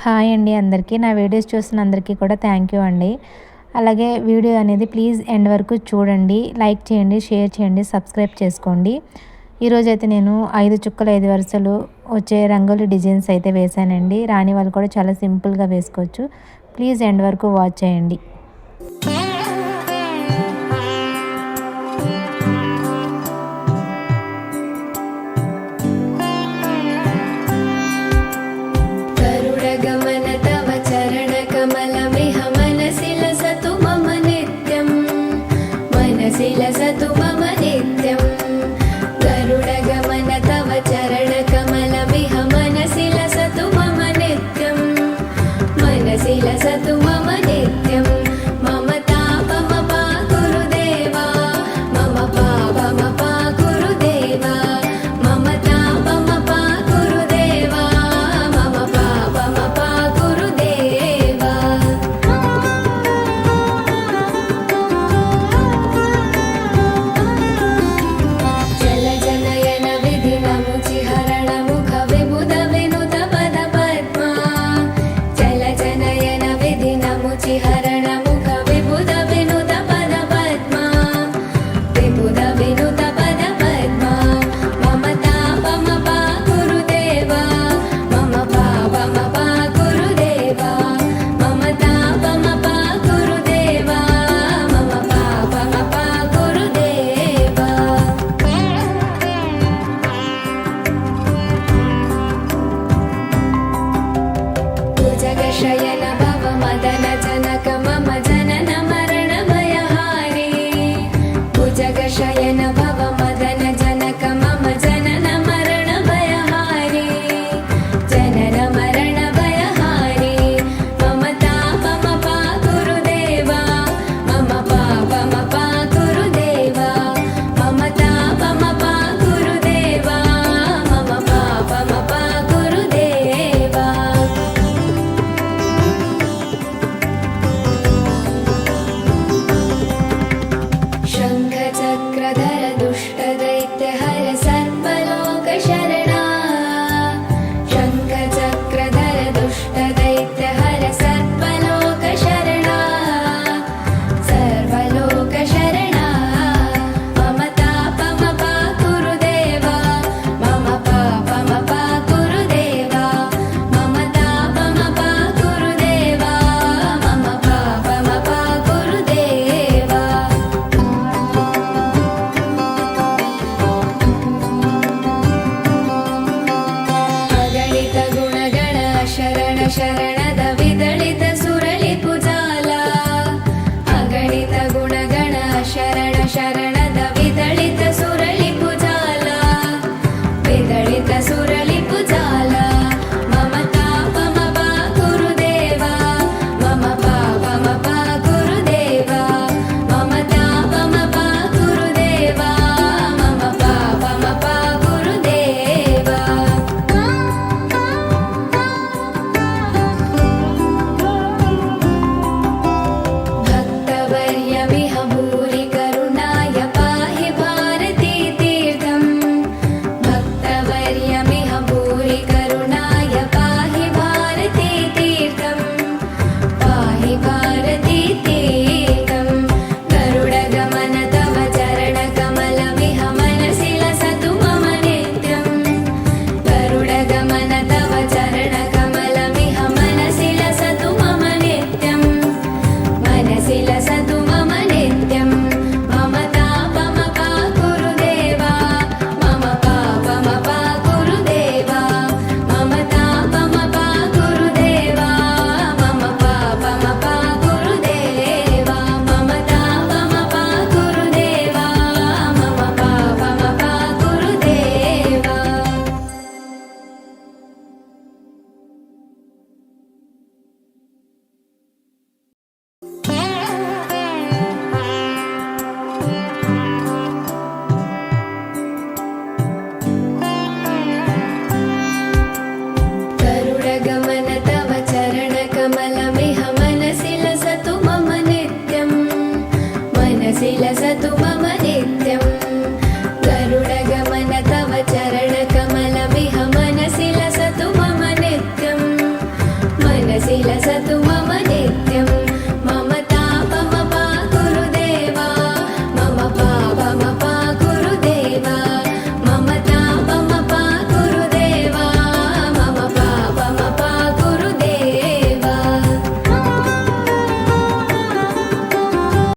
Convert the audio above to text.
Hi అండి అందరికీ. నా వీడియోస్ చూస్తున్న అందరికీ కూడా థ్యాంక్ యూ అండి. అలాగే వీడియో అనేది ప్లీజ్ ఎండ్ వరకు చూడండి. లైక్ చేయండి, షేర్ చేయండి, సబ్స్క్రైబ్ చేసుకోండి. ఈరోజైతే నేను 5 చుక్కలు 5 వరుసలు వచ్చే రంగోలీ డిజైన్స్ అయితే వేశానండి. రాని వాళ్ళు కూడా చాలా సింపుల్గా వేసుకోవచ్చు. ప్లీజ్ ఎండ్ వరకు వాచ్ చేయండి. लसतु मम नित्यं गरुडगमन तव चरणकमलमिह मनसि लसतु मम नित्यं मनसि लसतु मम नित्यं मम तापमपा गुरुदेवा मम पापमपा गुरुदेवा मम तापमपा गुरुदेवा मम पापमपा गुरुदेवा जलजनयन विधिनमुचिहरण मुख विबुध विनुत पद पद्मा जलजनयन विधिनमुचिहरण मुख विबुध विनुत पद पद्मा विबुध विनुत पद पद्मा मम तापमपा गुरुदेवा मम पापमपा गुरुदेवा मम तापमपा गुरुदेवा मम पापमपा गुरुदेवा भुजगशयन भव मदन जनक मम जनन मरण भयहारी भुजगशयन भव मदन जनक मम जनन मरण भयहारी जनन मरण भयहारी मम तापमपा गुरुदेवा मम पापमपा गुरुदेवा मम तापमपा गुरुदेवा मम पापमपा गुरुदेवा शङ्खचक्रधर दुष्टदैत्यहर सर्वलोकशरणा शङ्खचक्रधर दुष्टदैत्यहर सर्वलोकशरणा सर्वलोकशरणा मम तापमपा गुरुदेवा मम पापमपा गुरुदेवा मम तापमपा गुरुदेवा मम पापमपा गुरुदेवा अगणित गुणगण शरण शरणद विदलित सुरलिपुजाला अगणित गुणगण शरण शरणद विदलित सुरलिपुजाला विदलित सुरलिपुजाला मम तापमपा गुरुदेवा मम पापमपा गुरुदेवा मम तापमपा गुरुदेवा मम पापमपा गुरुदेवा విలసతు